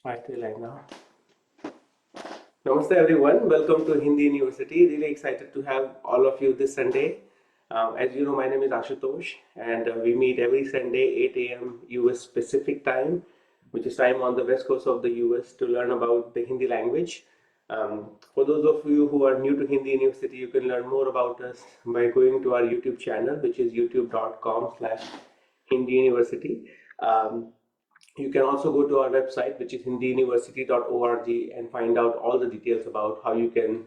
Right, live now. Namaste everyone. Welcome to Hindi University. Really excited to have all of you this Sunday. As you know, my name is Ashutosh, and we meet every Sunday 8 a.m. US Pacific time, which is time on the west coast of the US, to learn about the Hindi language. For those of you who are new to Hindi University, you can learn more about us by going to our YouTube channel, which is youtube.com/Hindi University. Um, you can also go to our website, which is hindiuniversity.org, and find out all the details about how you can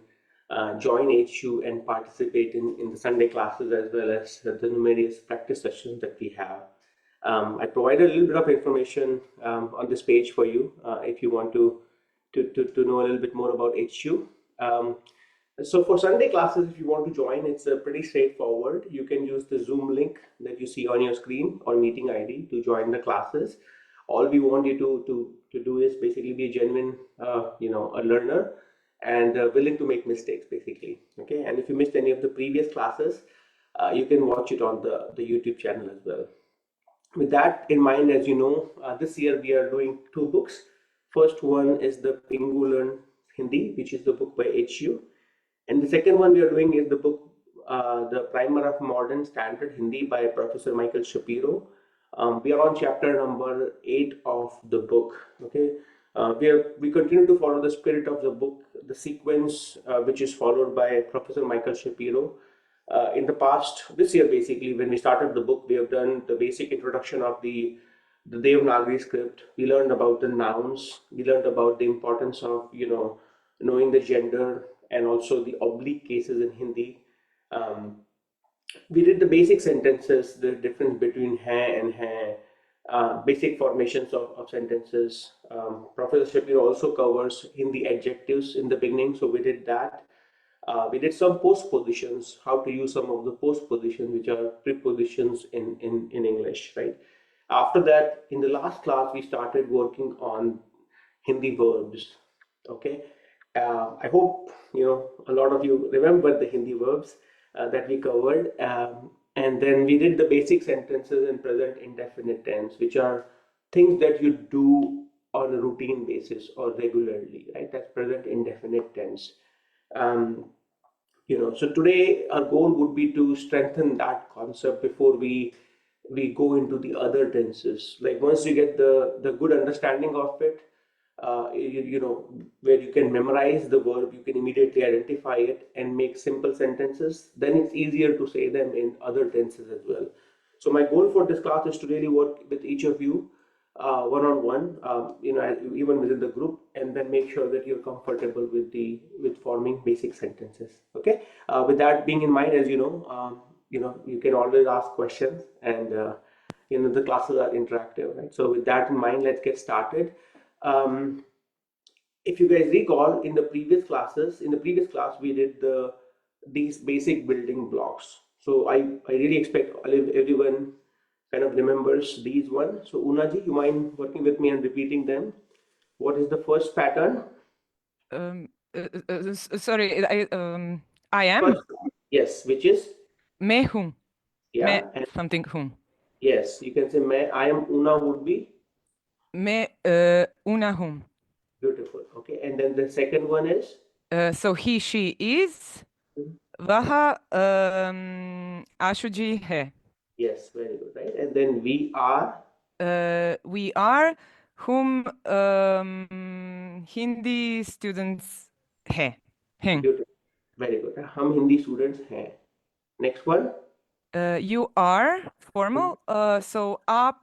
join HU and participate in the Sunday classes, as well as the numerous practice sessions that we have. I provided a little bit of information on this page for you if you want to know a little bit more about HU. So for Sunday classes, if you want to join, it's pretty straightforward. You can use the Zoom link that you see on your screen or meeting ID to join the classes. All we want you to do is basically be a genuine, a learner and willing to make mistakes, basically. Okay, and if you missed any of the previous classes, you can watch it on the YouTube channel as well. With that in mind, as you know, this year we are doing two books. First one is the Pingu Learn Hindi, which is the book by HU. And the second one we are doing is the book, The Primer of Modern Standard Hindi by Professor Michael Shapiro. We are on chapter number 8 of the book. Okay, we continue to follow the spirit of the book, the sequence which is followed by Professor Michael Shapiro. In the past, this year basically, when we started the book, we have done the basic introduction of the Devanagari script. We learned about the nouns. We learned about the importance of knowing the gender and also the oblique cases in Hindi. Um, we did the basic sentences, the difference between hai and hai, basic formations of sentences. Professor Shapiro also covers Hindi adjectives in the beginning, so we did that. We did some postpositions, how to use some of the postpositions, which are prepositions in English, right? After that, in the last class, we started working on Hindi verbs. Okay, I hope a lot of you remember the Hindi verbs that we covered, and then we did the basic sentences in present indefinite tense, which are things that you do on a routine basis or regularly, right? That's present indefinite tense. Um, so today our goal would be to strengthen that concept before we go into the other tenses. Like once you get the good understanding of it, where you can memorize the verb, you can immediately identify it and make simple sentences, then it's easier to say them in other tenses as well. So my goal for this class is to really work with each of you one-on-one, even within the group, and then make sure that you're comfortable with forming basic sentences. Okay. With that being in mind, as you can always ask questions, and the classes are interactive, right? So with that in mind, let's get started. Um, if you guys recall, in the previous class we did these basic building blocks. So I really expect everyone kind of remembers these ones. So Unaji, you mind working with me and repeating them? What is the first pattern? Sorry, I am. First, yes, which is मैं हूँ. yeah, मैं and something हूँ. yes, you can say I am Una would be मैं una हूँ. beautiful. Okay, and then the second one is So he, she is. वह आशुजी है. yes, very good, right? And then we are We are whom Hindi students हैं. beautiful, very good. हम Hindi students हैं. Next one. You are formal. So आप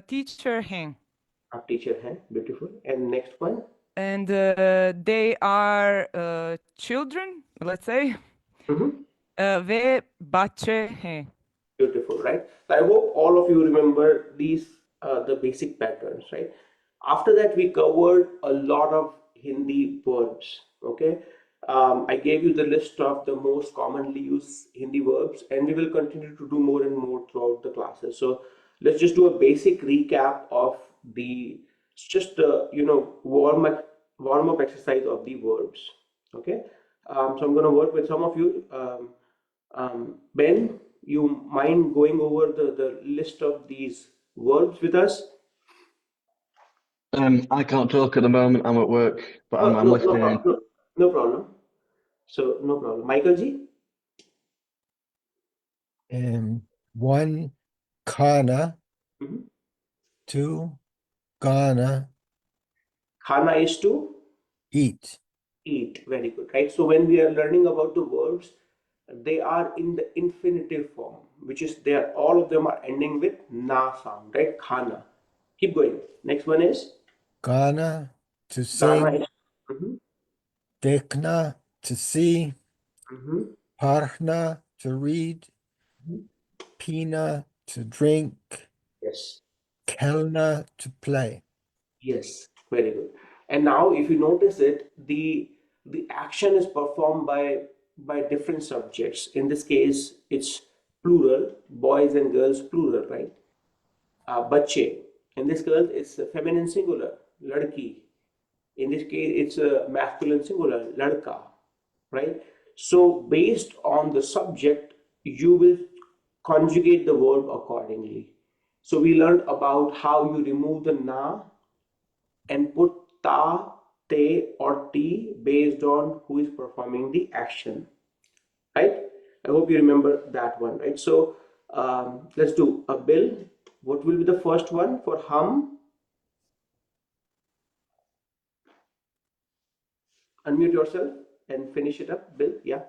teacher हैं. आप teacher हैं, beautiful. And next one. And they are children, let's say. वे बच्चे हैं. Beautiful, right? So I hope all of you remember these the basic patterns, right? After that, we covered a lot of Hindi verbs. Okay, I gave you the list of the most commonly used Hindi verbs, and we will continue to do more and more throughout the classes. So let's just do a basic recap of the just warm up exercise of the verbs. Okay, so I'm going to work with some of you. Ben, you mind going over the list of these verbs with us? I can't talk at the moment. I'm at work, but Oh, I'm listening in. no problem. So no problem. Michael ji? One, Kana. Mhm. Two, Ghana. Khana is to Eat. eat. Very good, right? So when we are learning about the verbs, they are in the infinitive form, which is there. All of them are ending with na sound, right? Khana. Keep going. Next one is Ghana, to Ghana sing. is. Mhm, Dekna, to see. mhm, Parna, to read. mhm. Pina, to drink. Yes. Kelna, to play. Yes, very good. And now, if you notice it, the action is performed by different subjects. In this case, it's plural, boys and girls plural, right? Bache. In this case, it's a feminine singular, ladki. In this case, it's a masculine singular, ladka, right? So, based on the subject, you will conjugate the verb accordingly. So, we learned about how you remove the na and put ta, te, or ti based on who is performing the action, right? I hope you remember that one, right? So let's do a bill. What will be the first one for hum? Unmute yourself and finish it up. Bill, yeah.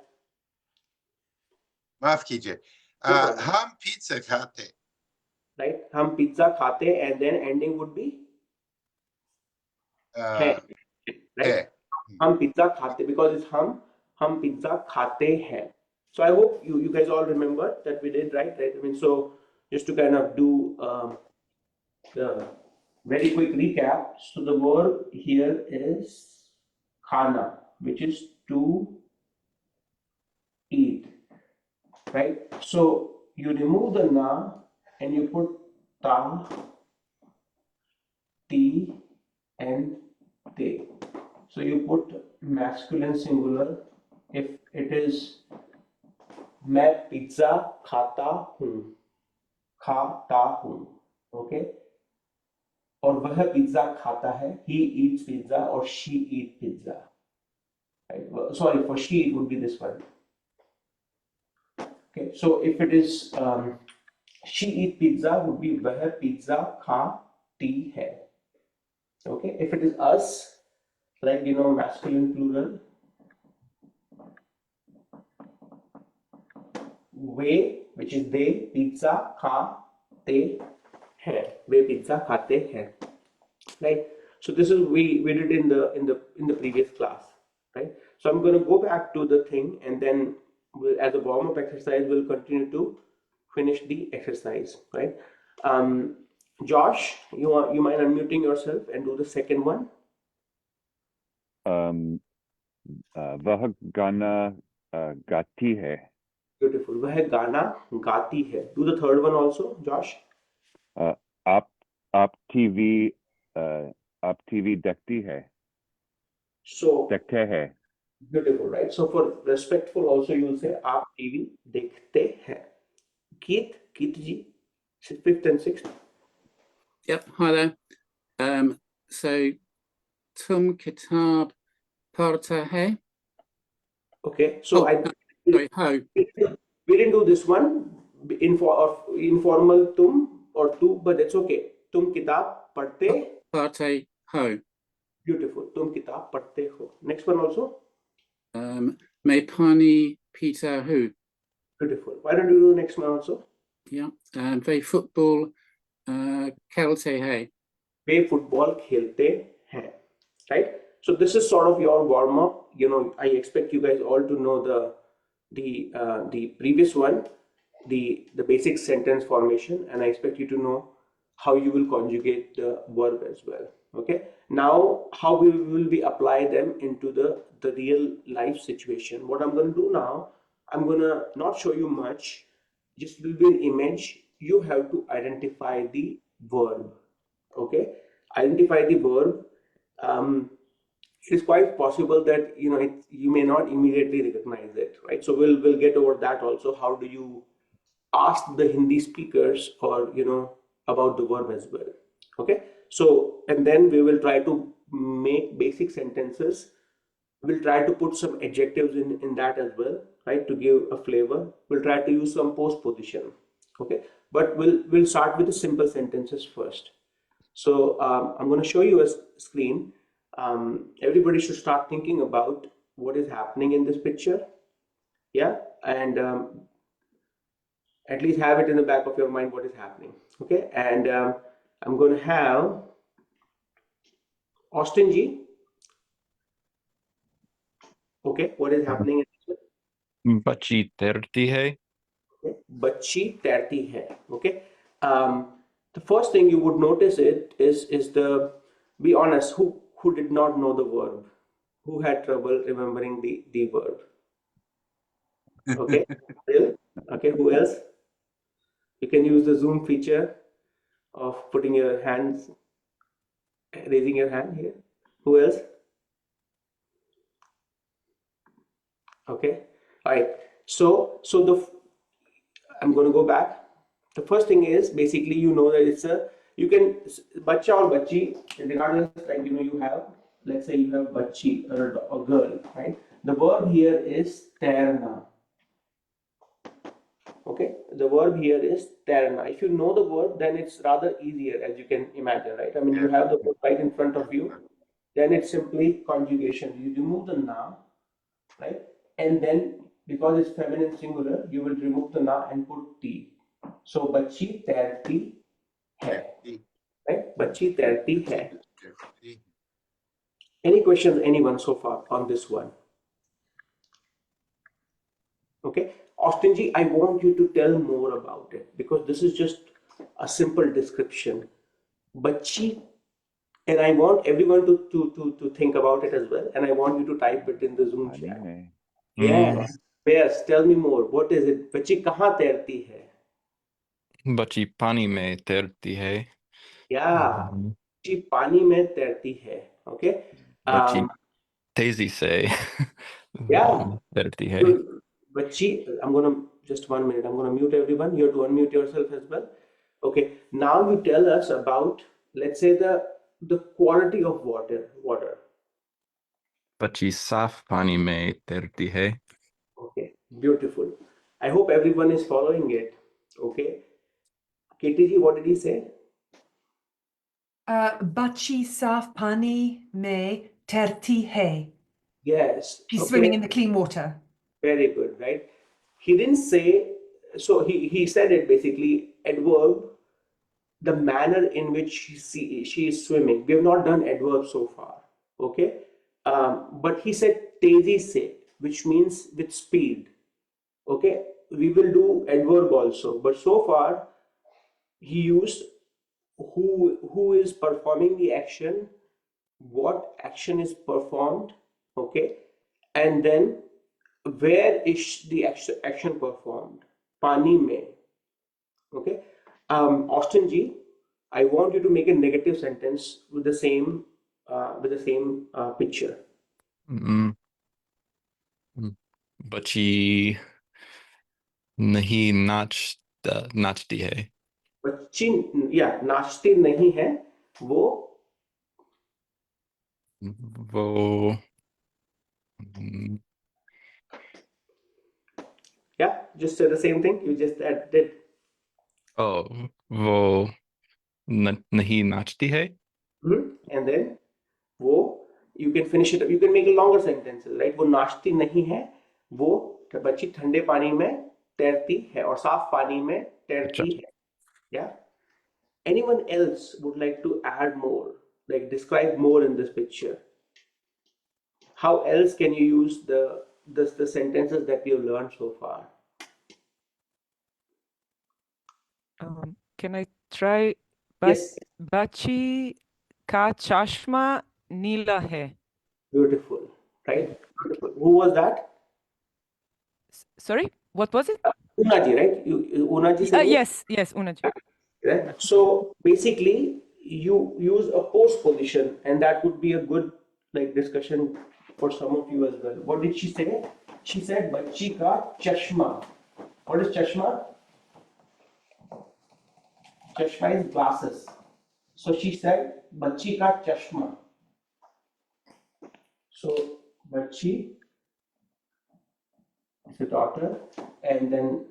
माफ कीजिए No problem. हम pizza खाते Right? Hum pizza khate, and then ending would be hai, right? है Hum pizza khate, because it's hum pizza khate hai. So I hope you guys all remember that we did right. I mean, so just to kind of do the very quick recap. So the verb here is khana, which is to eat, right? So you remove the na and you put ta, ti, and te. So you put masculine singular. If it is मैं pizza खाता हूँ, okay? और वह pizza खाता है, he eats pizza or she eats pizza, right? Well, sorry, for she it would be this one. Okay, so if it is she eat pizza would be वह pizza खाती है. Okay, if it is us, like masculine plural, way, which is they, pizza खाते हैं, वे pizza खाते हैं, right? So this is we did in the previous class, right? So I'm going to go back to the thing, and then as a warm-up exercise we'll continue to finish the exercise, right? Josh, you mind unmuting yourself and do the second one? वह गाना गाती है. Beautiful. वह गाना गाती है. Do the third one also, Josh. आप TV देखती है. So देखते हैं. beautiful, right? So for respectful also you will say आप टीवी देखते हैं. Keith ji, 5th and 6th. Yep, hi there. So, tum kitab parta hai. Okay, so Sorry, ho. we didn't do this one informal tum or tu, but it's okay. Tum kitab padhte. Parte ho. Beautiful. Tum kitab padhte ho. Next one also. Me pani pita hu. Beautiful. Why don't you do the next one also? Yeah. They football khelte hai. Way football खेलते हैं, right? So this is sort of your warm up. I expect you guys all to know the previous one, the basic sentence formation, and I expect you to know how you will conjugate the verb as well. Okay. Now, how we will be apply them into the real life situation. What I'm going to do now, I'm going to not show you much, just will be an image. You have to identify the verb. Okay, identify the verb. It is quite possible that you may not immediately recognize it, right? So we'll get over that also. How do you ask the Hindi speakers or about the verb as well? Okay, so and then we will try to make basic sentences. We'll try to put some adjectives in that as well, right, to give a flavor. We'll try to use some postposition. Okay, but we'll start with the simple sentences first. So I'm going to show you a screen. Everybody should start thinking about what is happening in this picture. Yeah, and at least have it in the back of your mind what is happening. Okay, and I'm going to have Austin G. Okay, what is happening in this? बच्ची तैरती है. Okay, बच्ची तैरती है. Okay, the first thing you would notice is the, be honest, who did not know the verb, who had trouble remembering the verb. Okay, okay, who else? You can use the Zoom feature of putting your hands, raising your hand here. Who else? Okay, all right. So I'm going to go back. The first thing is basically you know that it's a, you can bacha or bachi, regardless, like you have, let's say you have bachi or a girl, right? The verb here is terna. Okay, the verb here is terna. If you know the verb, then it's rather easier, as you can imagine, right? I mean, you have the verb right in front of you, then it's simply conjugation. You remove the na, right? And then because it's feminine singular, you will remove the na and put t. So बच्ची तैरती है, right? बच्ची तैरती है. Any questions, anyone so far on this one? Okay, Austin Ji, I want you to tell more about it because this is just a simple description. बच्ची, and I want everyone to think about it as well, and I want you to type it in the Zoom पानी chat. में. Yes, yes. Tell me more. What is it? बच्ची कहाँ तैरती है? बच्ची पानी में तैरती है. Yeah, बच्ची पानी में तैरती है. Okay. बच्ची तेजी से Yeah. तैरती है. बच्ची, I'm gonna just 1 minute. I'm gonna mute everyone. You have to unmute yourself as well. Okay. Now you tell us about, let's say the quality of water. बच्ची साफ पानी में तैरती है. Okay. Beautiful. I hope everyone is following it. Okay. KTG, what did he say? Bachi saf pani me terti hai. Yes. She's okay. swimming in the clean water. Very good, right? He didn't say, so he said it basically, adverb, the manner in which she is swimming. We have not done adverb so far, okay? But he said tezi se, which means with speed, okay? We will do adverb also, but so far he used who is performing the action, what action is performed, okay? And then where is the action performed? Pani mein. Okay. Austin G, I want you to make a negative sentence with the same picture. बच्ची नहीं नाचती है. बच्ची नाचती नहीं है वो yeah, just say the same thing you just did. Oh, वो नहीं नाचती है. And then वो, you can finish it up, you can make a longer sentences, right? वो नाचती नहीं है, वो बच्ची ठंडे पानी में तैरती है और साफ पानी में तैरती है. Yeah. Anyone else would like to add more, like describe more in this picture? How else can you use the sentences that we have learned so far? Can I try? Yes. Bachi ka chashma nila hai. Beautiful, right? Beautiful. Who was that? Sorry, what was it? Unaji, right? Unaji said it? Yes, Unaji. Right? So basically, you use a postposition, and that would be a good discussion for some of you as well. What did she say? She said, "Bachchi ka chashma." What is chashma? Chashma is glasses. So she said, "Bachchi ka chashma." So bachchi is the daughter, and then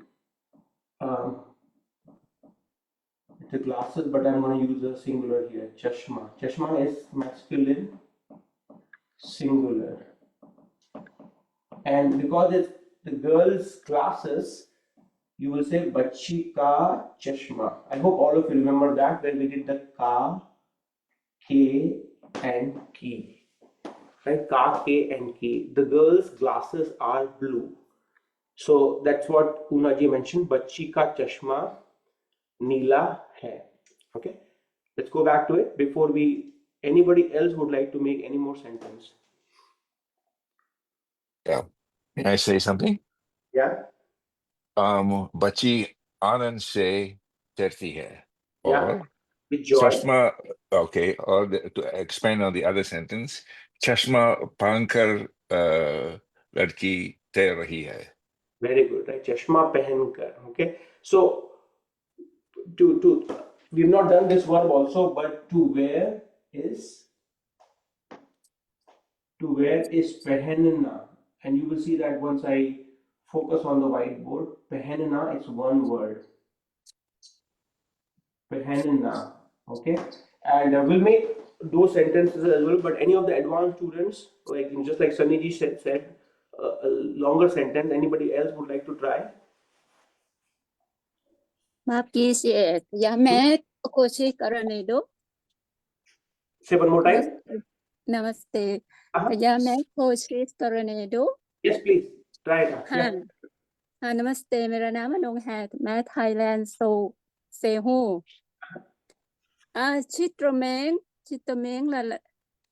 the glasses, but I'm going to use a singular here. Chashma. Chashma is masculine, singular, and because it's the girl's glasses, you will say bachchi ka chashma. I hope all of you remember that when we did the ka, ke, and ki. Right? Ka, ke, and ki. The girl's glasses are blue. So that's what Unaji mentioned. Bachchi ka chashma neela hai. Okay. Let's go back to it before we. Anybody else would like to make any more sentence? Yeah. May I say something? Yeah. बच्ची आनंद से डरती है Yeah. और With joy. चश्मा okay or to expand on the other sentence चश्मा पहनकर लड़की तैर रही है. Very good, right? Chashma pehenkar. Okay. So to we've not done this verb also, but to wear is pehenna, and you will see that once I focus on the whiteboard. Pehenna is one word. Pehenna. Okay, and we'll make those sentences as well. But any of the advanced students, like just like Sunny said, a longer sentence. Anybody else would like to try? माफ कीजिए या मैं कोशिश करने दो. Say one more time. नमस्ते. Uh-huh. या मैं कोशिश करने दो. Yes, please try it. हाँ. हाँ नमस्ते, मेरा नाम अनुंग है, मैं थाईलैंड से हूँ.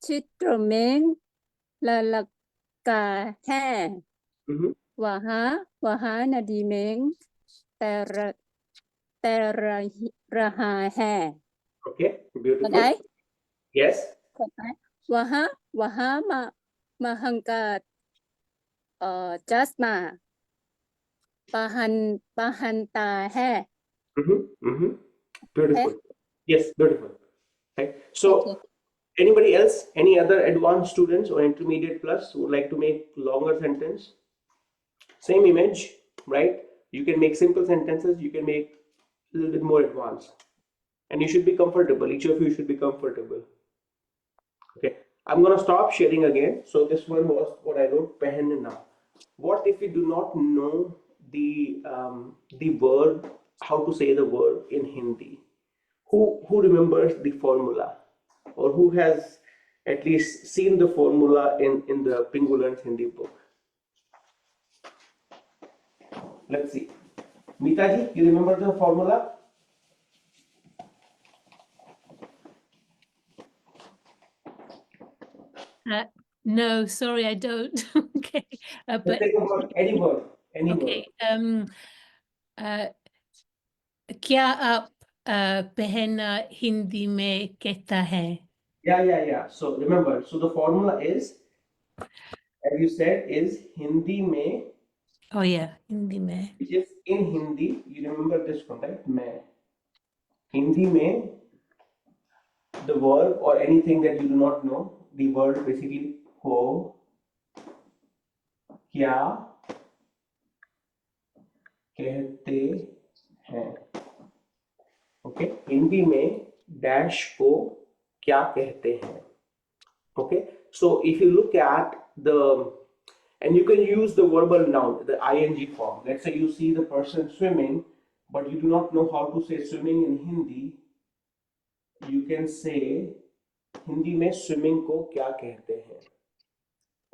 चित्रमें ललका है. वहाँ नदी में तैर रहा है. Okay, beautiful. बताए? Yes. वहाँ महंगा चश्मा पहनता है. Beautiful. Yes, beautiful. Right. So, Okay. anybody else, any other advanced students or intermediate plus would like to make longer sentence? Same image, right? You can make simple sentences. You can make a little bit more advanced, and you should be comfortable. Each of you should be comfortable. Okay. I'm gonna stop sharing again. So this one was what I wrote. Pehenna. What if we do not know the verb? How to say the verb in Hindi? Who remembers the formula, or who has at least seen the formula in the Pingu Learns Hindi book? Let's see. Mitaji, you remember the formula? No, sorry, I don't. Okay, Let's but think about any word. Any okay. word. क्या आप पहना हिंदी में कहता है? Yeah. So remember, so the formula is, as you said, is Hindi mein. Oh yeah, Hindi में. Which is in Hindi. You remember this one, right? Main. Hindi mein, the verb or anything that you do not know, the word basically ho, kya कहते हैं. Okay, Hindi में dash को क्या कहते हैं. Okay, so if you look at and you can use the verbal noun, the ing form. Let's say you see the person swimming, but you do not know how to say swimming in Hindi. You can say Hindi में swimming को क्या कहते हैं.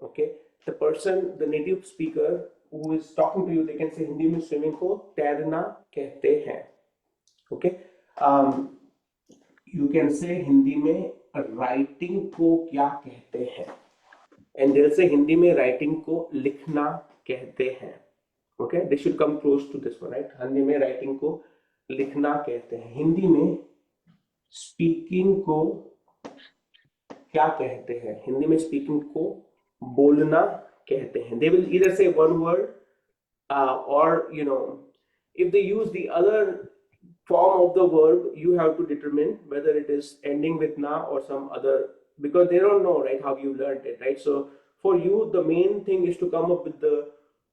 Okay, the person, the native speaker who is talking to you, they can say Hindi में swimming को तैरना कहते हैं. Okay, you can say Hindi में writing को क्या कहते हैं, and they'll say Hindi में writing को लिखना कहते हैं. Okay, they should come close to this one, right? Hindi में writing को लिखना कहते हैं. हिंदी में speaking को क्या कहते हैं? हिंदी में speaking को बोलना कहते हैं. They will either say one word or if they use the other form of the verb, you have to determine whether it is ending with na or some other, because they don't know, right, how you learned it, right? So for you, the main thing is to come up with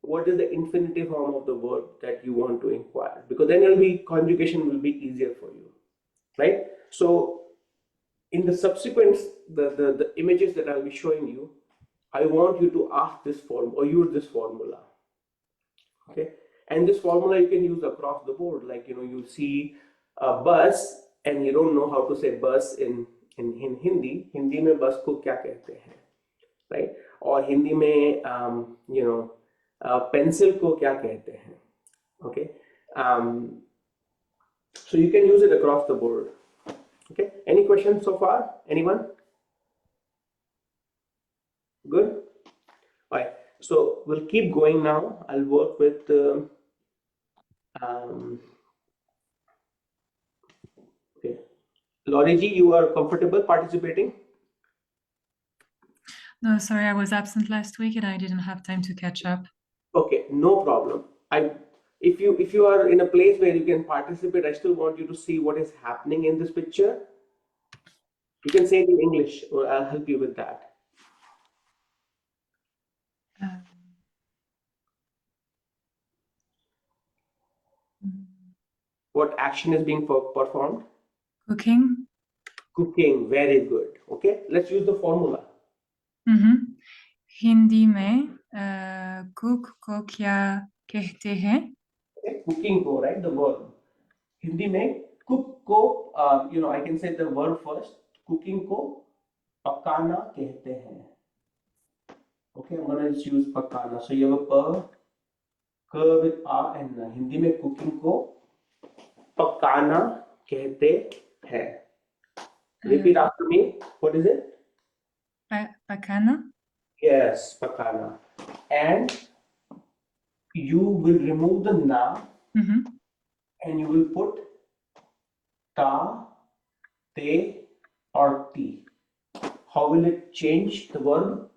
what is the infinitive form of the verb that you want to inquire, because then conjugation will be easier for you, right? So in the subsequent, the images that I'll be showing you, I want you to ask this form or use this formula, okay? And this formula you can use across the board. Like, you see a bus and you don't know how to say bus in Hindi. Hindi mein bus ko kya kehte hain, right? Or Hindi mein, pencil ko kya kehte hain, okay? So you can use it across the board, okay? Any questions so far? Anyone? Good? All right, so we'll keep going now. I'll work with okay. Loriji, you are comfortable participating? No, sorry, I was absent last week and I didn't have time to catch up. Okay, no problem. If you are in a place where you can participate, I still want you to see what is happening in this picture. You can say it in English, or I'll help you with that. What action is being performed? Cooking. Cooking, very good. Okay, let's use the formula. Hindi में cook को क्या कहते हैं? Okay, cooking ko, right, the verb. Hindi mein cook ko, I can say the verb first. Cooking ko pakana kehte hain. Okay, I'm gonna just use pakana. So you have a pa, ka with a and na. Hindi mein cooking ko pakana kehte hain. Repeat after me. What is it? Pakana. Yes, pakana. And you will remove the na and you will put ta, te, or ti. How will it change the verb?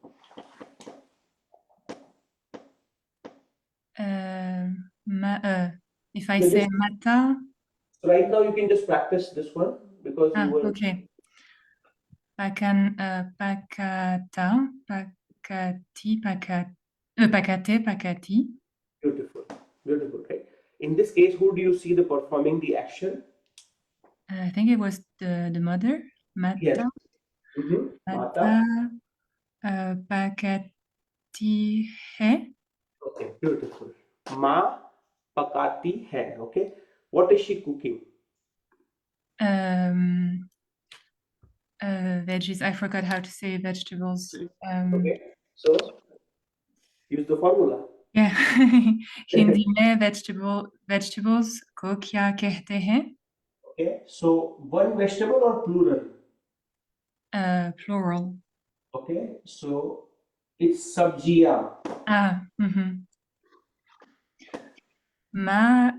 If I say mata. Right now you can just practice this one because you were. Okay. Pakata, pakati, pakate, pakati. Beautiful, beautiful, right? In this case, who do you see performing the action? I think it was the mother, Mata. Yes. Mata, pakati hai. Okay, beautiful. Ma pakati hai. Okay, what is she cooking? Veggies. I forgot how to say vegetables. Okay, so use the formula. Yeah. Hindi mein vegetables ko kya kehte hain? Okay, so one vegetable or plural? Plural. Okay, so it's sabjiya. Ma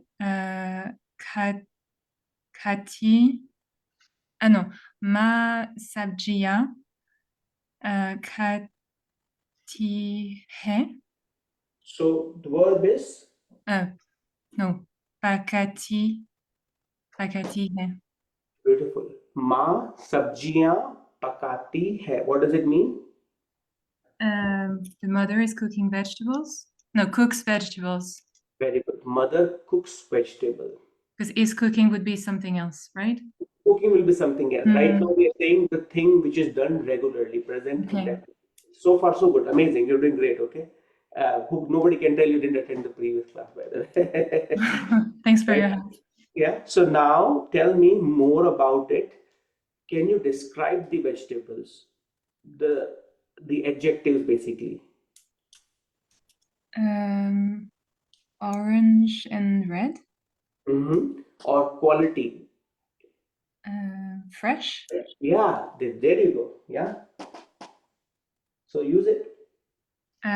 khati. No. Ma sabjiya khati hai. So the verb is? No. Pakati hai. Beautiful. Ma sabjiyan pakati hai. What does it mean? The mother is cooking vegetables. No, cooks vegetables. Very good. Mother cooks vegetable. Because is cooking would be something else, right? Cooking will be something else. Right now we are saying the thing which is done regularly, present indefinite. So far so good. Amazing. You're doing great. Okay. Nobody can tell you didn't attend the previous class, by the way. Thanks for your help. Yeah. So now tell me more about it. Can you describe the vegetables? The adjectives basically. Orange and red. Or quality. Fresh. Yeah, there you go. Yeah. So use it.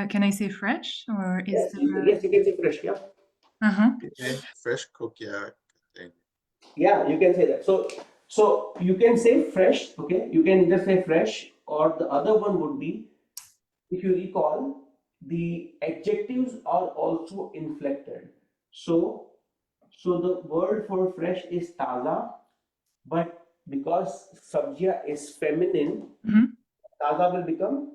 Can I say fresh or is yes, yes, you can say fresh. Yeah. Fresh cook, yeah. Yeah, you can say that. So you can say fresh. Okay, you can either say fresh or the other one would be, if you recall, the adjectives are also inflected. So So the word for fresh is taza, but because sabjiya is feminine, Mhm. taza will become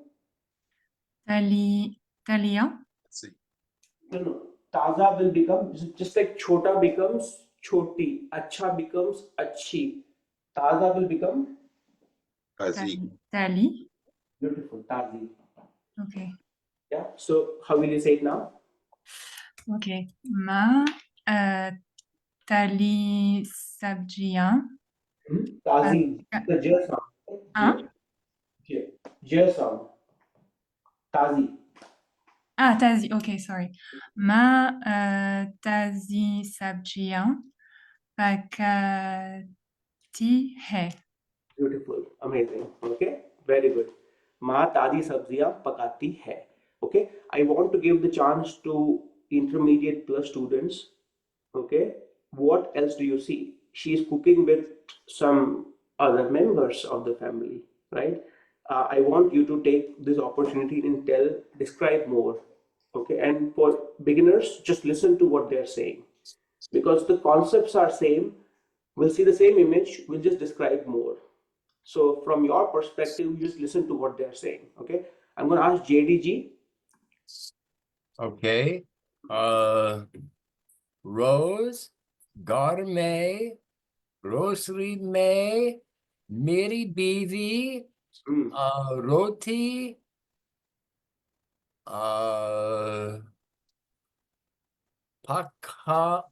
Talia. no. Taza will become just like chota becomes choti, acha becomes achhi. Taza will become Tali. beautiful, tazi. Okay. Yeah. So how will you say it now? Okay. Ma tali sabjiyan. Tazi, the J sound. Hein? J sound. Tazi. Ah, tazi. Okay, sorry. Ma tazi sabjiyan pakati hai. Beautiful, amazing. Okay, very good. माँ ताजी सब्जियां पकाती है. Okay, I want to give the chance to intermediate plus students. Okay, what else do you see? She is cooking with some other members of the family, right? I want you to take this opportunity and describe more. Okay, and for beginners, just listen to what they're saying because the concepts are same. We'll see the same image, we'll just describe more. So from your perspective, you just listen to what they're saying. Okay, I'm going to ask JDG. Okay. Rose, घर में, grocery में, मेरी बीवी, roti,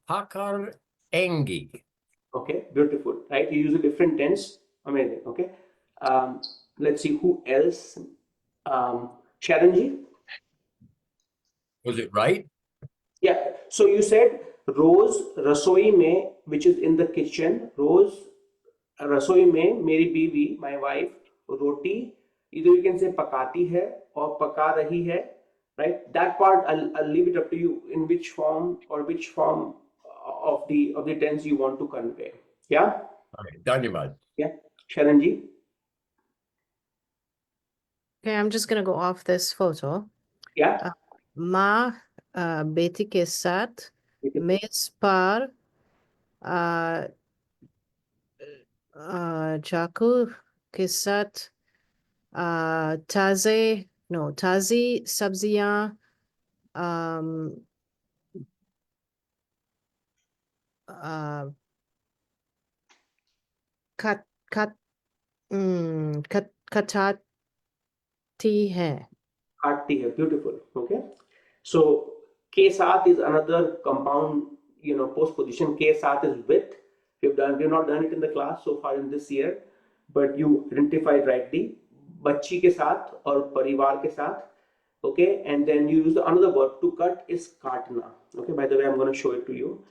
pakarengi. Okay, beautiful, right? You use a different tense. Amazing. Okay, let's see who else. Sharanji. Was it right? Yeah. So you said Rose rasoi mein, which is in the kitchen. Rose rasoi mein, meri biwi, my wife, roti. Either you can say pakati hai or paka rahi hai, right? That part I'll leave it up to you. In which form of the tense you want to convey. Yeah. Okay, धन्यवाद. Yeah. Sharanji. Okay, I'm just gonna go off this photo. Yeah. माँ बेटी के साथ मेज पर चाकू के साथ ताज़ी सब्जियां काटती है. Beautiful. Okay. So ke saath is another compound, postposition. Ke saath is with. We've not done it in the class so far in this year, but you identified rightly. Bachchi ke saath or parivar ke saath. Okay, and then you use another verb. To cut is katna. Okay, by the way, I'm going to show it to you.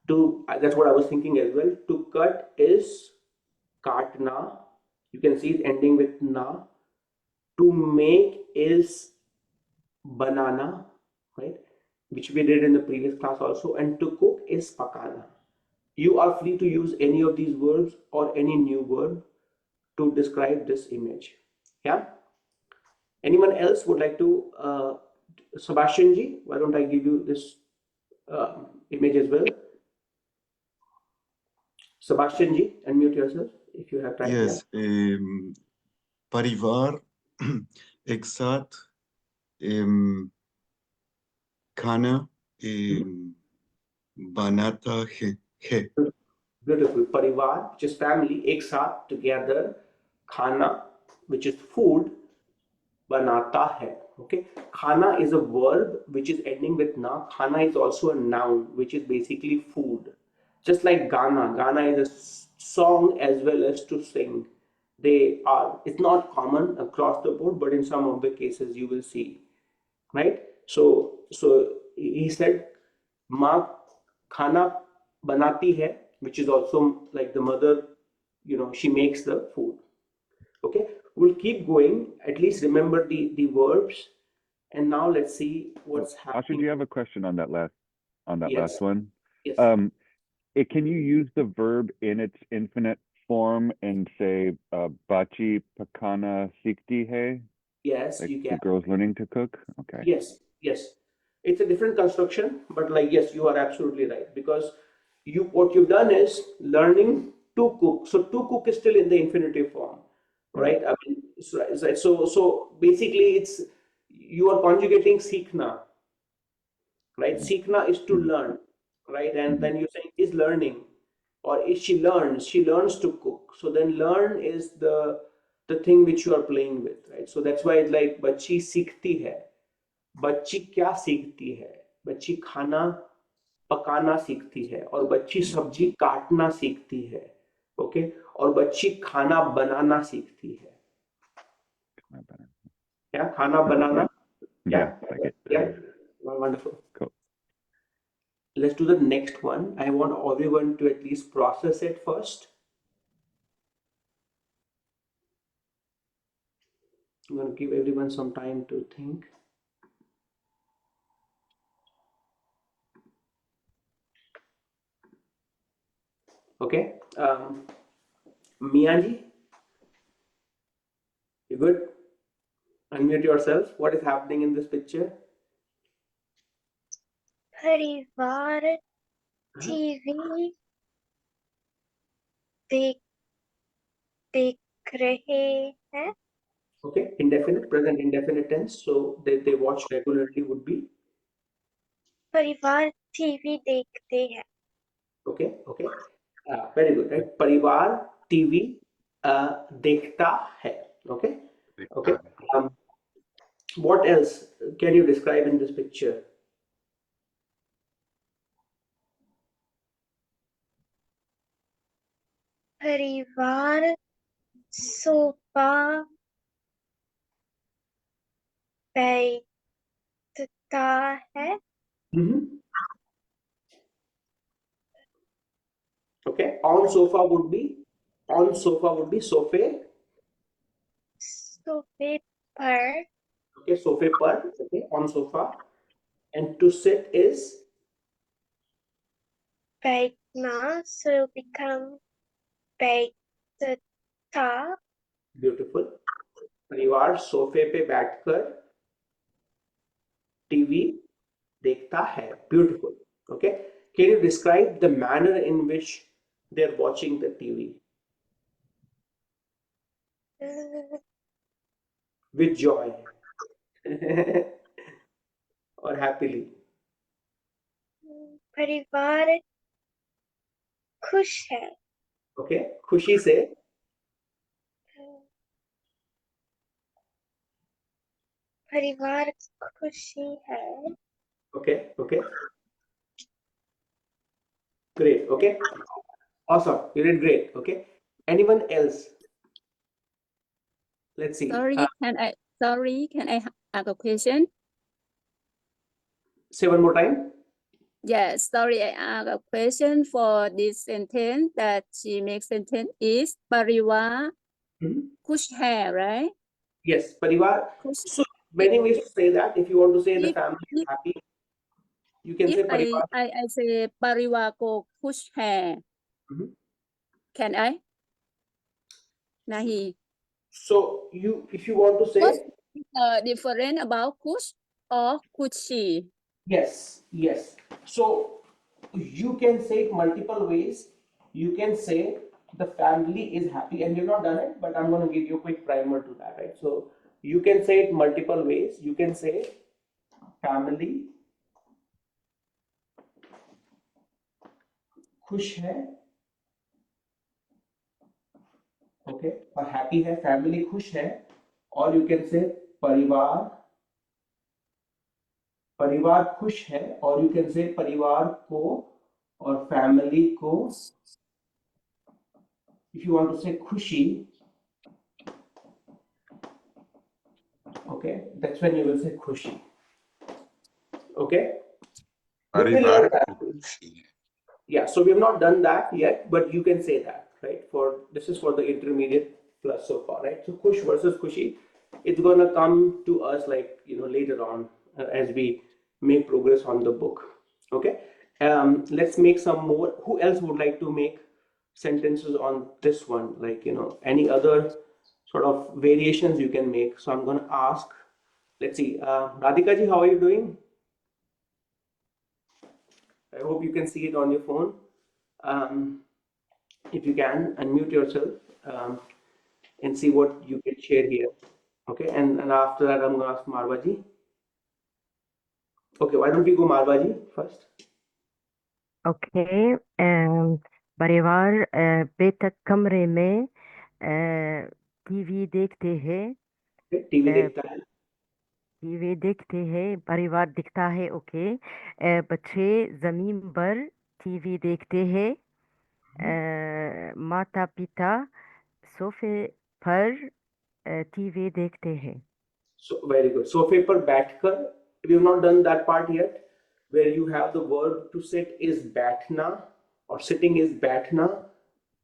That's what I was thinking as well. To cut is katna. You can see it ending with na. To make is banana, right? Which we did in the previous class also. And to cook is pakana. You are free to use any of these verbs or any new verb to describe this image. Yeah. Anyone else would like to? Sebastian ji, why don't I give you this image as well? Sebastian ji, unmute yourself if you have time. Yes. परिवार एक साथ खाना बनाता है. Beautiful. Parivar, which is family, ek saath, together. Khana, which is food, banata hai. Okay. Khana is a verb which is ending with na. Khana is also a noun which is basically food. Just like Gana. Gana is a song as well as to sing. It's not common across the board, but in some of the cases you will see. Right? So he said, Ma khana banati hai, which is also like the mother, she makes the food. Okay, we'll keep going. At least remember the verbs. And now let's see what's happening. Ashu, do you have a question on that last Yes. one? Yes. Can you use the verb in its infinite form and say bachi pakana sikti hai? Yes, Like you can. the girl's learning to cook? Okay. Yes. It's a different construction, but yes, you are absolutely right. Because what you've done is learning to cook. So to cook is still in the infinitive form, right? I mean, so basically it's you are conjugating seekhna, right? Seekhna is to learn, right? And then you're saying is learning, or is she learns to cook. So then learn is the thing which you are playing with, right? So that's why it's like बच्ची सीखती है. बच्ची क्या सीखती है? बच्ची खाना पकाना सीखती है, और बच्ची सब्जी काटना सीखती है, ओके? और बच्ची खाना बनाना सीखती है. क्या खाना बनाना? Yeah, I get that. Yeah, wonderful. Cool. Let's do the next one. I want everyone to at least process it first. I'm going to give everyone some time to think. Okay, Miyaji, you good? Unmute yourself. What is happening in this picture? परिवार TV देख रहे हैं. Okay, indefinite, present indefinite tense. So they watch regularly would be. परिवार TV देखते हैं. Okay, okay. Very good, right? परिवार TV देखता है. Okay, okay. What else can you describe in this picture? परिवार सोफा बैठता है. Okay, on sofa would be sofe. सोफे पर. Okay, sofe par. Okay, on sofa. And to sit is बैठना, so become बैठता. beautiful. परिवार सोफे पे बैठकर टीवी देखता है. Beautiful. Okay, can you describe the manner in which they're watching the TV? With joy or happily? परिवार खुश है. Okay, खुशी से. परिवार खुशी है. Okay, okay. Great, okay. Awesome, you did great, okay. Anyone else? Let's see. Sorry, can I ask a question? Say one more time. Yes, sorry, I ask a question for this sentence that she makes sentence is parivar kush hai, right? Yes, parivar. So many ways to say that. If you want to say the family is happy, you can say If parivar. I say parivar ko kush hai, can I? Nahi. So if you want to say What's different about kush or kushi? yes, yes. So you can say it multiple ways. You can say the family is happy, and you've not done it, but I'm going to give you a quick primer to that, right? So you can say it multiple ways. You can say family खुश है, okay, और happy है, family खुश है, or you can say परिवार खुश है, or you can say परिवार को और family को. If you want to say खुशी, okay, that's when you will say खुशी. Okay. परिवार Yeah, so we have not done that yet, but you can say that, right? This is for the intermediate plus so far, right? So khush versus khushi, it's gonna come to us like later on as we make progress on the book. Okay, let's make some more. Who else would like to make sentences on this one? Like any other sort of variations you can make. So I'm gonna ask. Let's see, Radhika ji, how are you doing? I hope you can see it on your phone. if you can unmute yourself and see what you can share here. Okay, and after that, I'm going to ask Marwaji. Okay, why don't we go Marwaji first? Okay परिवार बेतक कमरे में TV देखते हैं TV देखता है TV देखते हैं परिवार दिखता है ओके बच्चे जमीन पर टीवी देखते हैं माता पिता सोफे पर टीवी देखते हैं So very good. सोफे पर बैठकर, we have not done that part yet, where you have the verb to sit is बैठना or sitting is बैठना,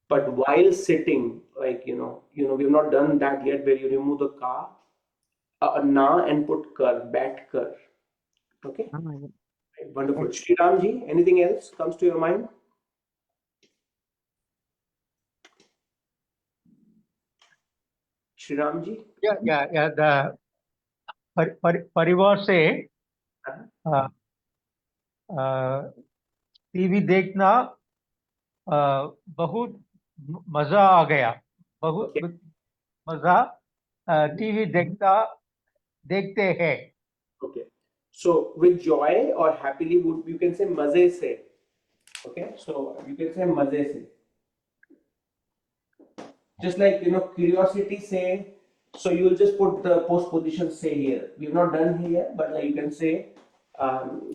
but while sitting, like you know, we have not done that yet, where you remove the ka, na and put kar, बैठकर. Okay. Wonderful. Shri Ram ji, anything else comes to your mind? Shri Ram ji? Yeah. The परिवार से TV देखना बहुत मजा आ गया बहुत मजा TV देखते हैं Okay, so with joy or happily, you can say maze se. Okay, so you can say maze se. Just like curiosity say. So you will just put the postposition say here. We've not done here, but like you can say,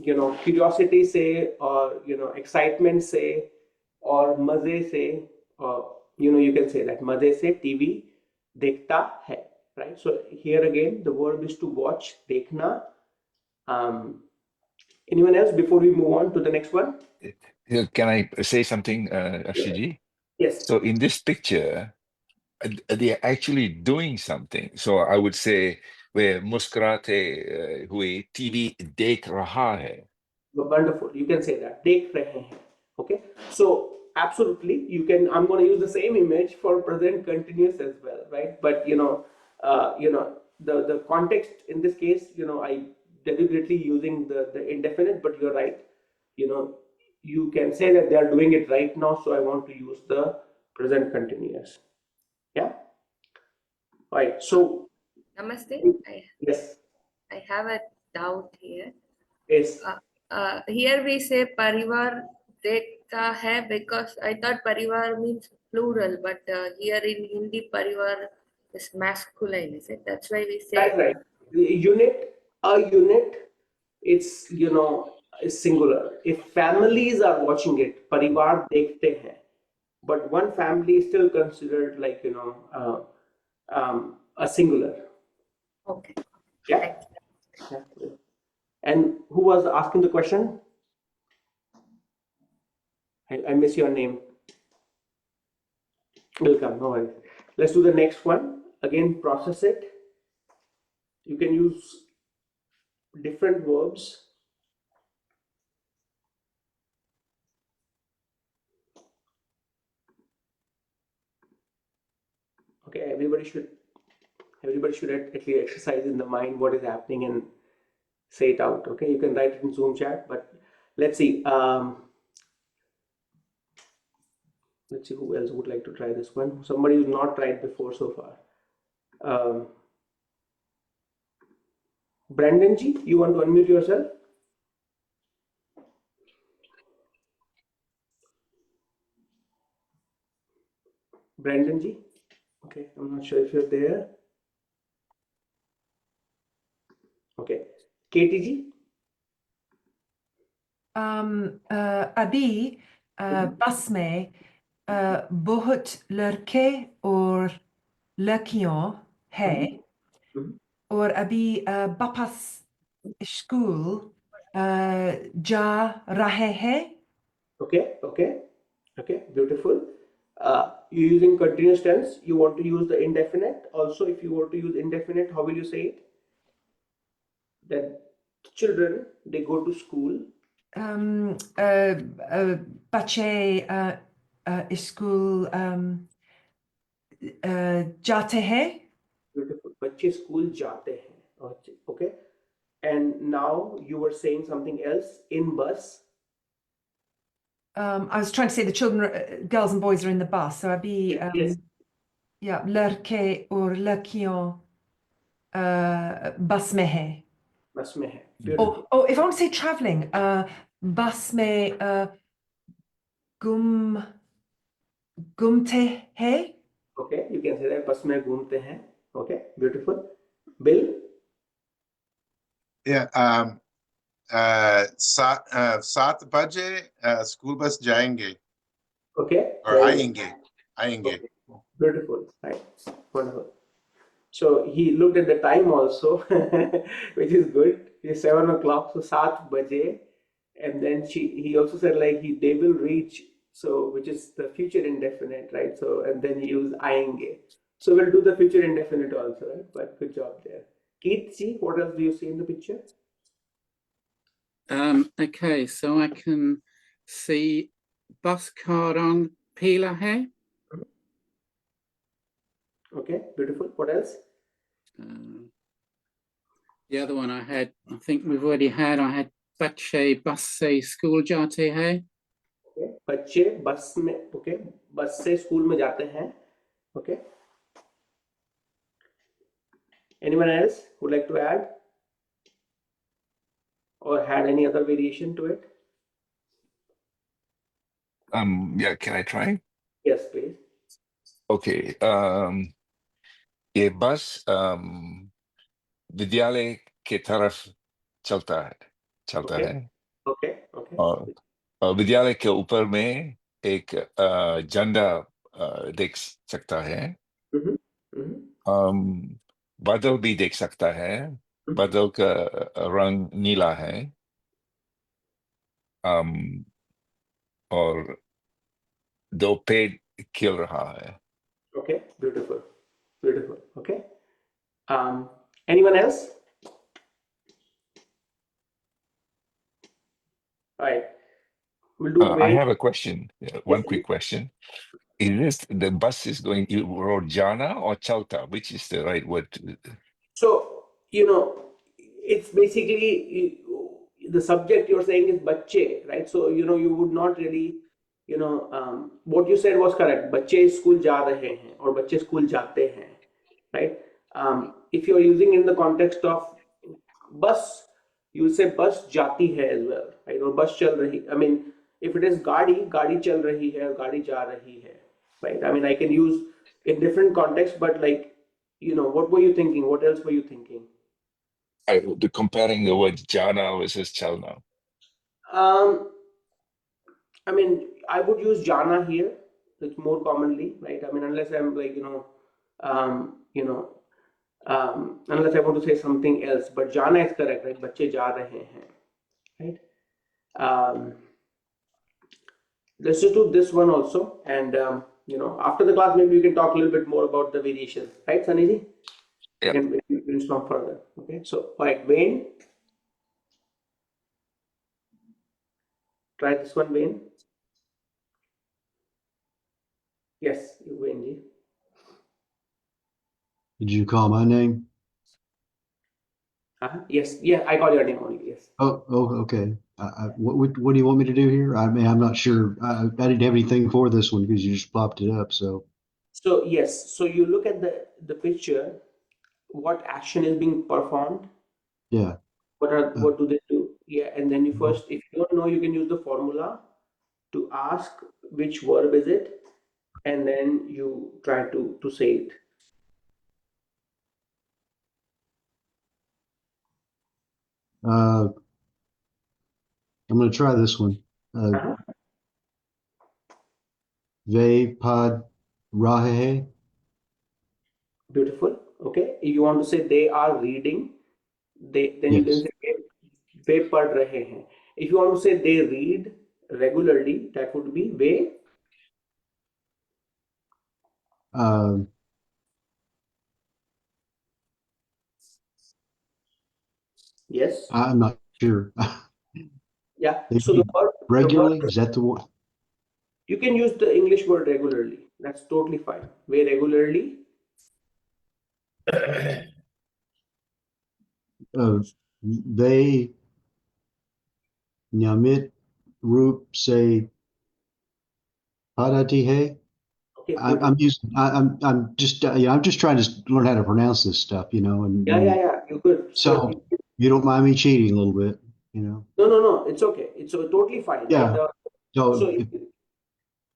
curiosity say, or excitement say, or maze say, or you can say that maze se TV dekhta hai, right? So here again, the verb is to watch, dekhna. Anyone else before we move on to the next one? Can I say something, Akshiji? Yes. So in this picture, they are actually doing something. So I would say where मुस्कुराते हुए TV देख रहा है. Wonderful. You can say that. देख रहे हैं. Okay. So absolutely, you can. I'm going to use the same image for present continuous as well, right? But the context in this case, I deliberately using the indefinite, but you're right. You can say that they are doing it right now, so I want to use the present continuous. Yeah. All right. So. Namaste. Yes. I have a doubt here. Yes. Here we say parivar dekhta hai because I thought parivar means plural, but here in Hindi parivar is masculine, is it? That's why we say. That's right. A unit, it's is singular. If families are watching it, parivar dekhte hain. But one family is still considered like a singular. Okay. Yeah. And who was asking the question? I miss your name. Welcome. No worries. Let's do the next one. Again, process it. You can use different verbs. Okay, everybody should at least exercise in the mind what is happening and say it out. Okay, you can write it in Zoom chat, but let's see. Let's see who else would like to try this one. Somebody who's not tried before so far. Brandon ji, you want to unmute yourself? Brandon ji? Okay, I'm not sure if you're there. Okay, Katie ji? अभी बस में बहुत लड़के और लड़कियों हैं और अभी वापस स्कूल जा रहे हैं. Okay, beautiful. You're using continuous tense. You want to use the indefinite. Also, if you want to use indefinite, how will you say it? That children, they go to school. बच्चे school जाते हैं. Beautiful. बच्चे school जाते हैं. Okay. And now you were saying something else in bus. I was trying to say the children, girls and boys are in the bus, so I'd be Yes. yeah, lड़के और लड़कियों bus में है. बस में है. Beautiful. Oh, if I want to say traveling, bus में घूमते हैं. Okay, you can say that. बस में घूमते हैं. Okay, beautiful. Bill? Yeah. 7 बजे school bus जाएंगे Okay. or आएंगे. Okay. Beautiful. Right. Wonderful. So he looked at the time also, which is good. It's 7 o'clock, so 7 baje. And then he also said like they will reach, so which is the future indefinite, right? So and then he used आएंगे. So we'll do the future indefinite also, right? But good job there. Keith, see what else do you see in the picture? Okay, so I can see bus karang pila hai. Okay, beautiful. What else? The other one I had, I think we've already had, I had bache bus se school jate hai. Okay. बच्चे बस में, okay, बस से school में जाते हैं. Okay. Anyone else would like to add or had any other variation to it? Yeah, can I try? Yes, please. Okay. ये बस विद्यालय के तरफ चलता है Okay. और विद्यालय के ऊपर में एक झंडा देख सकता है. बादल भी देख सकता है. बादल का रंग नीला है. और 2 पेड़ खिल रहा है. Okay, beautiful. Okay. Anyone else? All right. We'll do I have a question. One quick question. Is this the bus is going Rojana or Chalta? Which is the right word? So, it's basically the subject you're saying is bacche, right? So, you would not really, what you said was correct. Bacche school ja rahe hain or bacche school jate hain, right? If you're using in the context of bus, you say bus jati hai as well, right? Or bus chal rahi. I mean, if it is gadi chal rahi hai or gadi ja rahi hai, right? I mean, I can use in different contexts, but like, what were you thinking? What else were you thinking? Comparing the word jana versus chalna. I mean, I would use jana here. It's more commonly, right? I mean, unless I'm like, unless I want to say something else, but jana is correct, right? Bacche ja rahe hain, right? Let's just do this one also, and after the class, maybe we can talk a little bit more about the variations, right, Sunny? Yeah. And we can stop further. Okay, so all right, Wayne. Try this one, Wayne. Yes, Wayne ji. Did you call my name? Yes, yeah, I call your name only. Yes. Oh, okay. What do you want me to do here? I mean, I'm not sure. I didn't have anything for this one because you just popped it up. So yes, so you look at the picture. What action is being performed? yeah. What do they do? Yeah, and then you first, if you don't know, you can use the formula to ask which verb is it, and then you try to say it. I'm going to try this one. Ve pod rahe. Beautiful. Okay. If you want to say they are reading, then you can say ve pad rahe hain. If you want to say they read regularly, that would be ve. Yes. I'm not sure. Yeah. So the word regularly, is that the one? You can use the English word regularly. That's totally fine. Ve regularly. They nyamit roop say Padati hai. Okay, I'm using. I'm just. I'm just trying to learn how to pronounce this stuff. And yeah, you could. so you don't mind me cheating a little bit. No, it's okay. It's totally fine, right? Yeah. So So,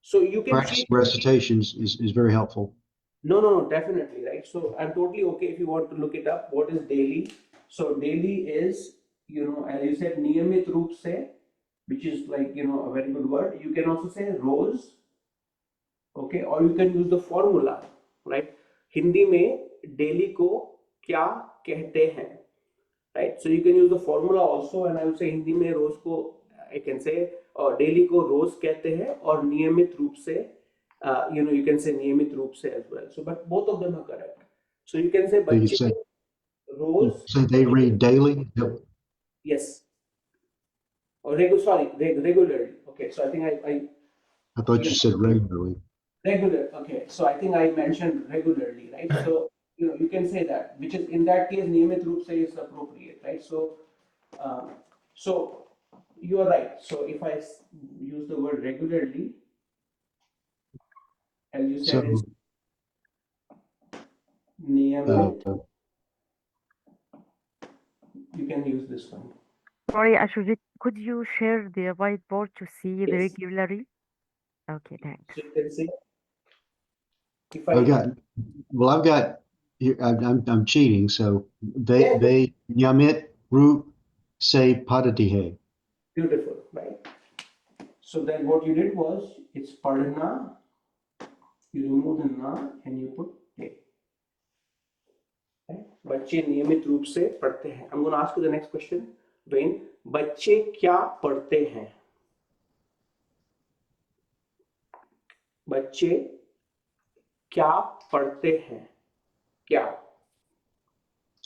so you can practice cheat. recitations is very helpful. No, definitely, right? So I'm totally okay if you want to look it up. What is daily? So daily is, as you said, niyamit roop se, which is like, a very good word. You can also say rose, okay, or you can use the formula, right? Hindi में daily को क्या कहते हैं, right? So you can use the formula also, and I would say Hindi में रोज को I can say daily को रोज कहते हैं, और नियमित रूप से you can say नियमित रूप से as well. So but both of them are correct. So you can say So you बच्चे say, rose. so they read daily. Yes. Or regularly. Okay, so I think I thought you said regularly. regular. Okay, so I think I mentioned regularly, right? So you can say that, which is in that case niyamit roop se is appropriate, right? So so you are right. So if I use the word regularly, as you said, is niyamit. You can use this one. Sorry, Ashujit, could you share the whiteboard to see the Yes. regularly? Okay, thanks. So you can say if I've got. I'm cheating. So they Nyamit root say padati hai. Beautiful, right? So then what you did was, it's padhna, you remove the na and you put te. Right? बच्चे नियमित रूप से पढ़ते हैं. I'm going to ask you the next question. Wayne, बच्चे क्या पढ़ते हैं? बच्चे क्या पढ़ते हैं? क्या?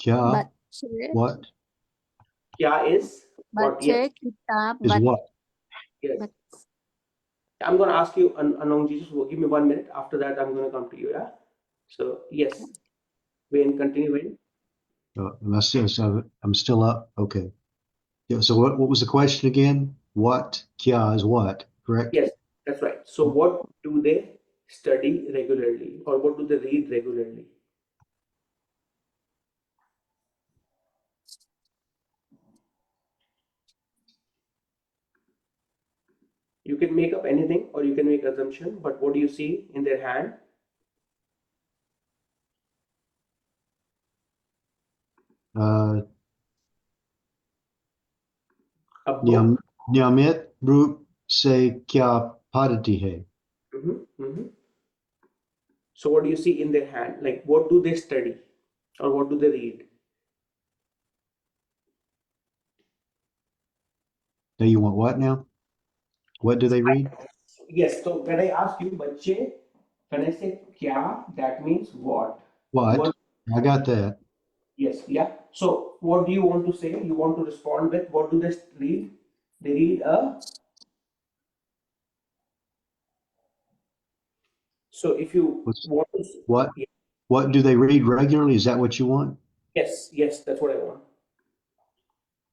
Kya? What? क्या is what? बच्चे किताब Is what? Yes. I'm going to ask you, Anong, just give me 1 minute. After that, I'm going to come to you. Yeah. So yes, Wayne, continue, Wayne. I'm still up. Okay. Yeah, so what was the question again? What? Kya is what? Correct? Yes, that's right. So what do they study regularly, or what do they read regularly? You can make up anything or you can make assumption, but what do you see in their hand? Nyamit root say kya padati hai. So what do you see in their hand? Like, what do they study or what do they read? Now you want what now? What do they read? Yes, so when I ask you, bache, when I say kya, that means what? What? I got that. Yes, yeah. So what do you want to say? You want to respond with what do they read? They read a. So if you want to. What? Yeah. What do they read regularly? Is that what you want? Yes, that's what I want.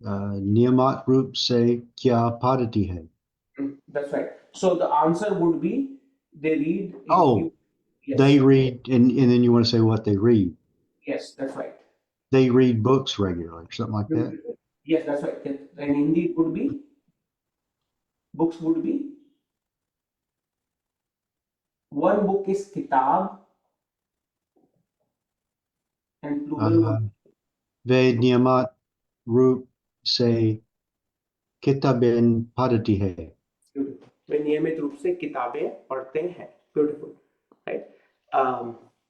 Niyamat root say kya padati hai. That's right. So the answer would be they read. Yes. They read, and then you want to say what they read. Yes, that's right. They read books regularly, something like that. Yes, that's right. And in Hindi it would be, books would be, one book is kitab, and plural Ve niyamat root say kitaben padati hai. वे नियमित रूप से किताबें पढ़ते हैं. Beautiful, right?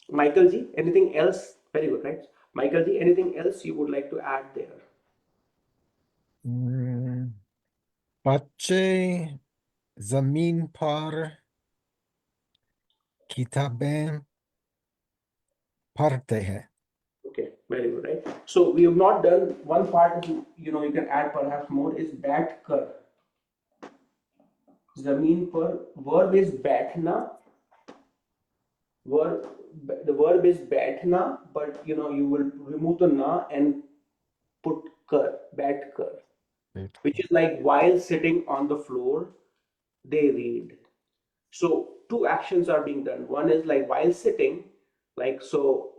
Michael ji, anything else? Very good, right? Michael ji, anything else you would like to add there? बच्चे जमीन पर किताबें पढ़ते हैं. Okay, very good, right? So we have not done one part. You can add perhaps more is बैठ कर. जमीन पर verb is बैठना. The verb is बैठना, but you will remove the na and put कर, बैठ कर, which is like while sitting on the floor, they read. So two actions are being done. One is like while sitting, like so,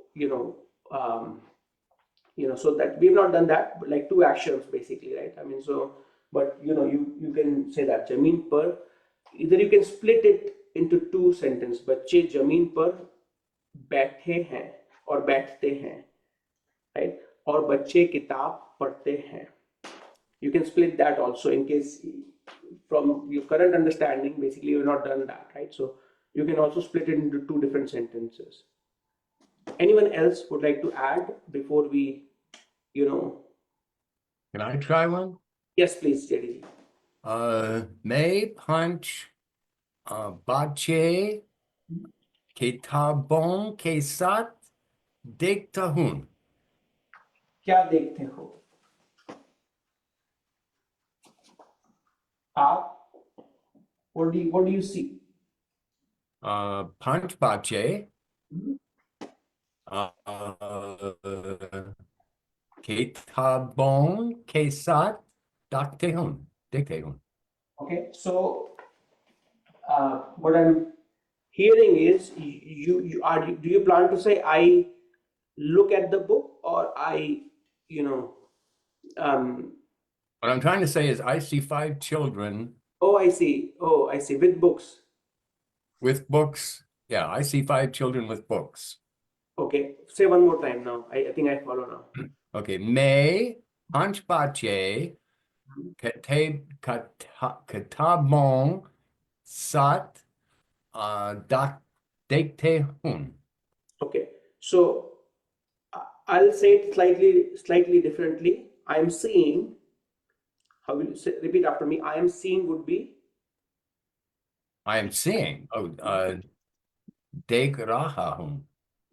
so that we've not done that, but like two actions basically, right? I mean, so, but you can say that Jameen par, either you can split it into two sentences, बच्चे जमीन पर बैठे हैं और बैठते हैं, right? और बच्चे किताब पढ़ते हैं. You can split that also in case from your current understanding, basically you've not done that, right? So you can also split it into two different sentences. Anyone else would like to add before we, Can I try one? Yes, please, JD. May punch bache kitabon ke sat dekhta hun. क्या देखते हो आप? What do you see? Punch bache kitabon ke sat dekhte hun. Okay, so what I'm hearing is do you plan to say I look at the book, or I What I'm trying to say is I see 5 children. Oh, I see. With books. With books. Yeah, I see 5 children with books. Okay, say one more time now. I think I follow now. Okay, May punch bache katabon sat dekhte hun. Okay, so I'll say it slightly differently. I'm seeing. How will you say? Repeat after me. I am seeing would be. I am seeing. Dekh raha hun.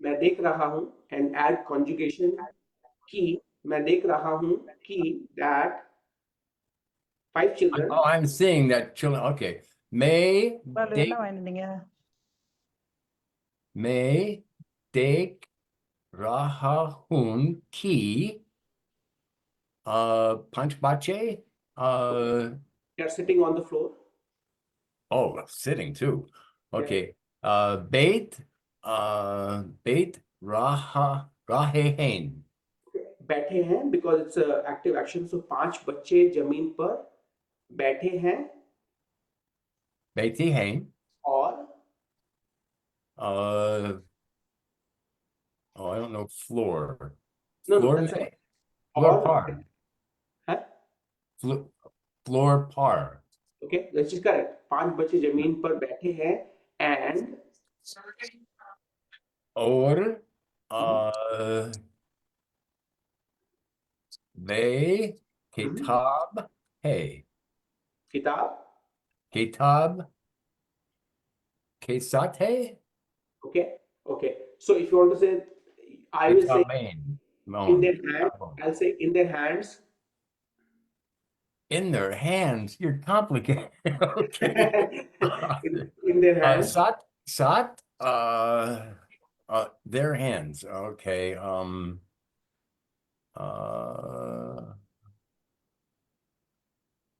मैं देख रहा हूँ, and add conjugation की. मैं देख रहा हूँ कि that 5 children. Oh, I'm seeing that children. Okay, May dekh raha hun ki punch bache. They're sitting on the floor. Oh, sitting too. Okay. Beit rahe hain. बैठे हैं because it's a active action. So 5 बच्चे जमीन पर बैठे हैं. Beiti hain. और I don't know, floor. No, Floor that's may. right. Floor Or- par. Huh? Floor par. Okay, that is correct. 5 बच्चे जमीन पर बैठे हैं and Or they kitab hai. किताब. Kesat hai. Okay. So if you want to say, I will say Kitabain. in their hand. I'll say in their hands. In their hands. You're complicated. Okay. in their hands. Sat. Their hands. Okay.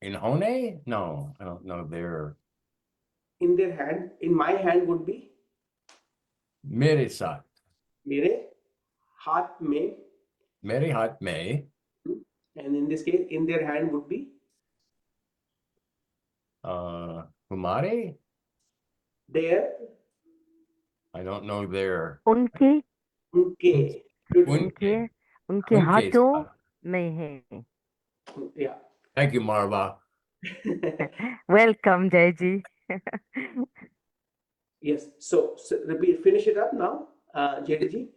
In Hone? No, I don't know. They're In their hand. In my hand would be mere sat. मेरे हाथ में. Mere hat me. And in this case, in their hand would be Humare? their. I don't know their. उनके उनके. उनके उनके हाथों में है. Yeah. Thank you, Marva. Welcome, Jaiji. Yes. So repeat. Finish it up now, JDG.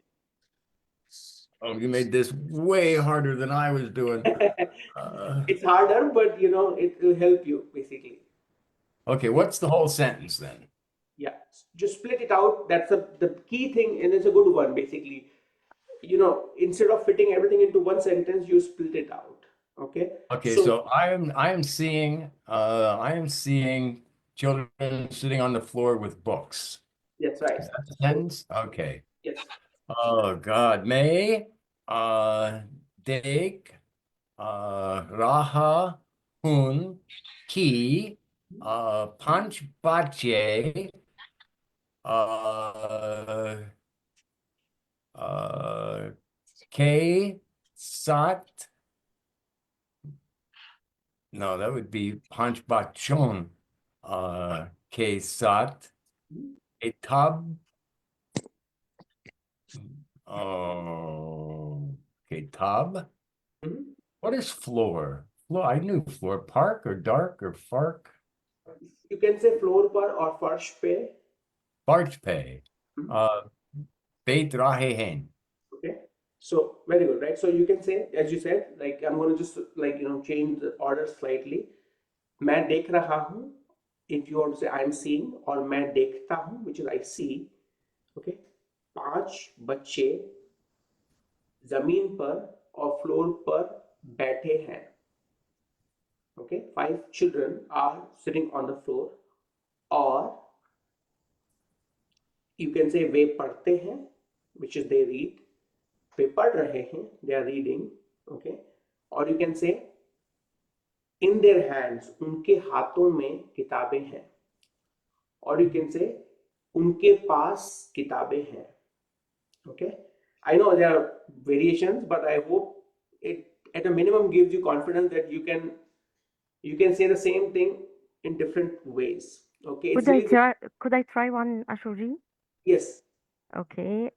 Oh, you made this way harder than I was doing. It's harder, but it will help you basically. Okay, what's the whole sentence then? Yeah, just split it out. That's the key thing, and it's a good one basically. Instead of fitting everything into one sentence, you split it out. Okay. Okay, so I am seeing children sitting on the floor with books. That's right. Is that the sentence? Okay. Yes. Oh God, May Dek Raha Hun Ki Panch Bache K Sat. No, that would be Panch Bachon. K Sat. A tub. Oh, okay, tub. What is floor? Floor. I knew floor. Park or dark or fark. You can say floor par or farsh pe. Farch pay. Beit rahehen. Okay, so very good, right? So you can say, as you said, like I'm going to just like change the order slightly. मैं देख रहा हूँ. If you want to say I'm seeing, or मैं देखता हूँ, which is I see. Okay, 5 बच्चे जमीन पर और फ्लोर पर बैठे हैं. Okay, 5 children are sitting on the floor. Or you can say वे पढ़ते हैं, which is they read. वे पढ़ रहे हैं, they are reading. Okay, or you can say in their hands, उनके हाथों में किताबें हैं. Or you can say उनके पास किताबें हैं. Okay, I know there are variations, but I hope it at a minimum gives you confidence that you can say the same thing in different ways. Okay, it's really good. Could I try one, Ashuji? Yes. Okay.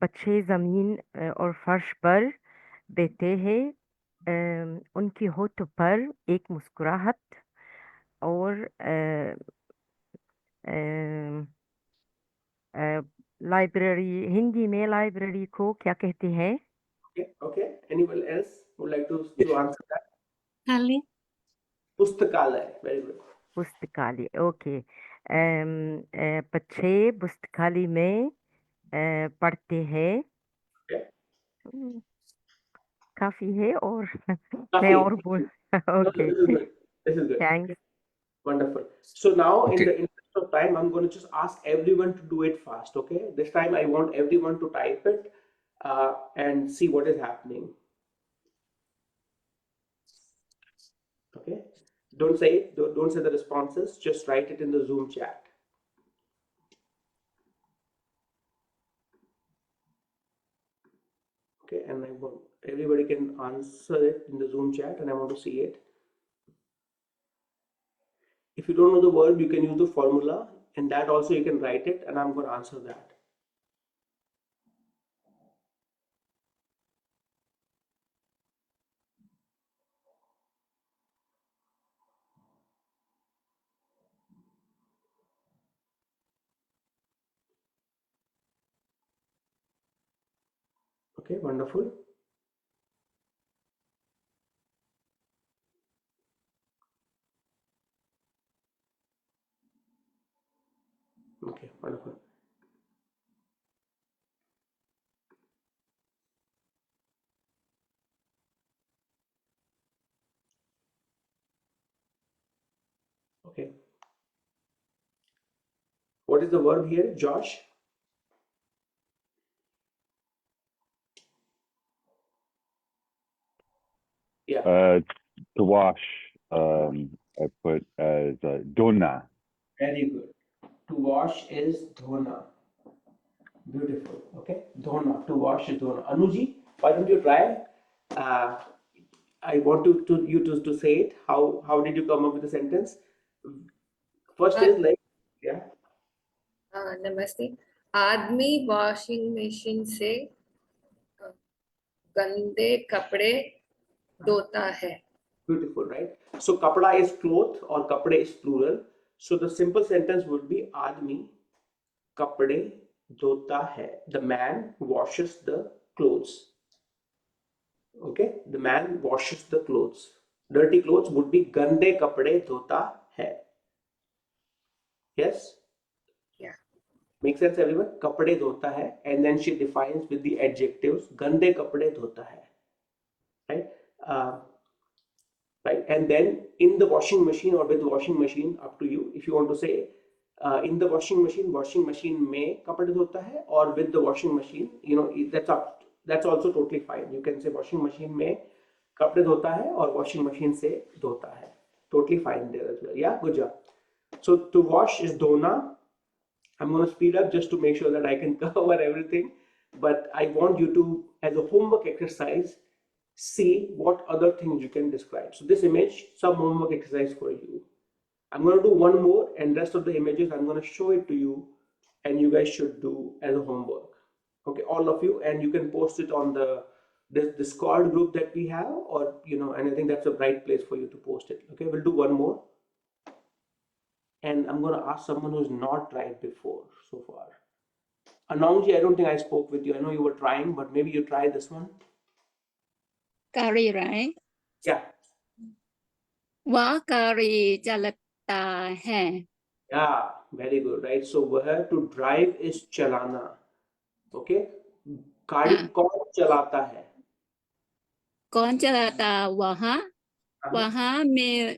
बच्चे जमीन और फर्श पर बैठे हैं. उनकी होठों पर एक मुस्कुराहट और लाइब्रेरी, हिंदी में लाइब्रेरी को क्या कहते हैं? Okay. Anyone else would like to answer that? Ali. पुस्तकालय. Very good. पुस्तकालय. Okay. बच्चे पुस्तकालय में पढ़ते हैं. काफी है और मैं और बोल. Okay. This is good. Thanks. Wonderful. So now in Okay. the interest of time, I'm going to just ask everyone to do it fast. Okay. This time I want everyone to type it and see what is happening. Okay. Don't say it. Don't say the responses. Just write it in the Zoom chat. Okay. And I want everybody can answer it in the Zoom chat, and I want to see it. If you don't know the verb, you can use the formula, and that also you can write it, and I'm going to answer that. Okay, wonderful. Okay, wonderful. Okay. What is the verb here, Josh? Yeah. To wash. I put as dona. Very good. To wash is dhona. Beautiful. Okay. Dhona. To wash is dhona. Anuji, why don't you try? I want you to say it. How did you come up with the sentence? First is like, yeah. नमस्ते. आदमी washing machine से गंदे कपड़े धोता है. Beautiful, right? So kapda is cloth or kapde is plural. So the simple sentence would be आदमी कपड़े धोता है. The man washes the clothes. Okay, the man washes the clothes. Dirty clothes would be गंदे कपड़े धोता है. Yes? Yeah. Make sense, everyone? कपड़े धोता है, and then she defines with the adjectives. गंदे कपड़े धोता है. Right? Right, and then in the washing machine or with the washing machine, up to you. If you want to say in the washing machine में कपड़े धोता है, or with the washing machine, that's also totally fine. You can say washing machine में कपड़े धोता है or washing machine से धोता है. Totally fine there as well. Yeah, good job. So to wash is dhona, I'm going to speed up just to make sure that I can cover everything. But I want you to, as a homework exercise, see what other things you can describe. So this image, some homework exercise for you. I'm going to do one more, and rest of the images I'm going to show it to you, and you guys should do as a homework. Okay, all of you, and you can post it on the Discord group that we have, or and I think that's a right place for you to post it. Okay, we'll do one more, and I'm going to ask someone who's not tried before so far. Anangji, I don't think I spoke with you. I know you were trying, but maybe you try this one. Kari, right? Yeah. Wah kari chalata hai. Yeah, very good, right? So वह to drive is चलाना. Okay, गाड़ी कौन चलाता है? कौन चलाता वहाँ? वहाँ में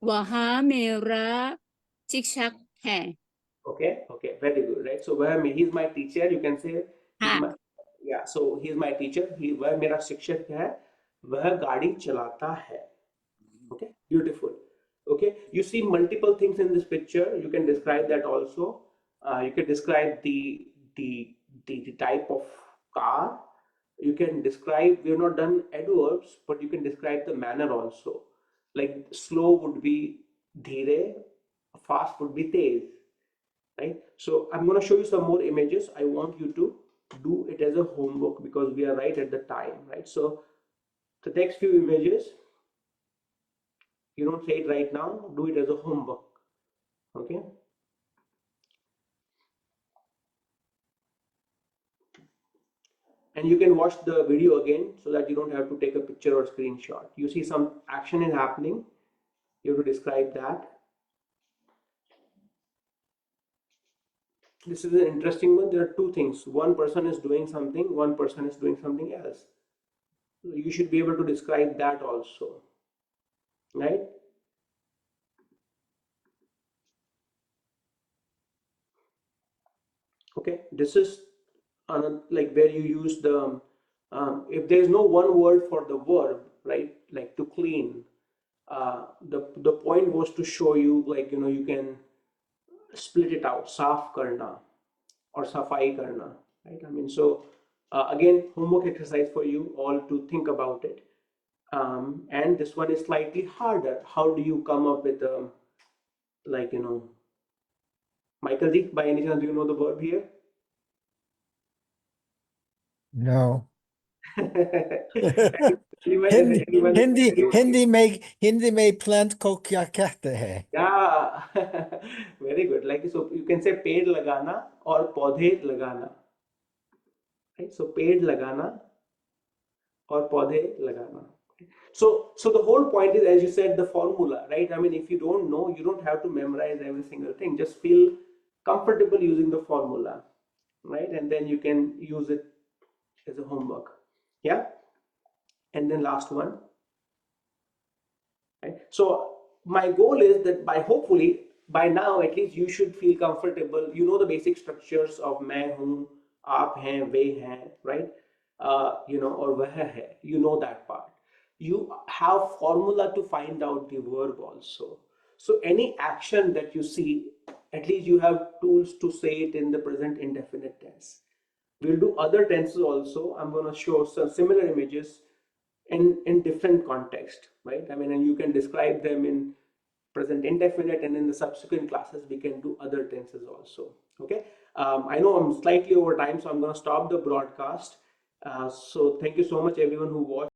वहाँ मेरा शिक्षक है. Okay, very good, right? So he's my teacher. You can say he's my, yeah. So he's my teacher. वह मेरा शिक्षक है. वह गाड़ी चलाता है. Okay, beautiful. Okay, you see multiple things in this picture. You can describe that also. You can describe the type of car. You can describe, we have not done adverbs, but you can describe the manner also. Like slow would be dheere, fast would be tez, right? So I'm going to show you some more images. I want you to do it as a homework because we are right at the time, right? So the next few images, you don't say it right now, do it as a homework, okay? And you can watch the video again so that you don't have to take a picture or screenshot. You see some action is happening. You have to describe that. This is an interesting one. There are two things. One person is doing something, one person is doing something else. So you should be able to describe that also, right? Okay, this is like where you use the, if there is no one word for the verb, right, like to clean, the point was to show you, like, you can split it out, saaf karna or safai karna, right? I mean, so again, homework exercise for you all to think about it. And this one is slightly harder. How do you come up with like, Michael G, by any chance, do you know the verb here? No. Anyone- Hindi में plant को क्या कहते हैं? Yeah, very good. Like, so you can say पेड़ लगाना और पौधे लगाना, right? So पेड़ लगाना और पौधे लगाना. So the whole point is, as you said, the formula, right? I mean, if you don't know, you don't have to memorize every single thing. Just feel comfortable using the formula, right? And then you can use it as a homework. Yeah. And then last one. Right? So my goal is that hopefully by now at least you should feel comfortable. You know the basic structures of मैं हूँ, आप हैं, वे हैं, right? Or वह है. You know that part. You have formula to find out the verb also. So any action that you see, at least you have tools to say it in the present indefinite tense. We'll do other tenses also. I'm going to show some similar images in different context, right? I mean, and you can describe them in present indefinite, and in the subsequent classes we can do other tenses also. Okay, I know I'm slightly over time, so I'm going to stop the broadcast. So thank you so much everyone who watched.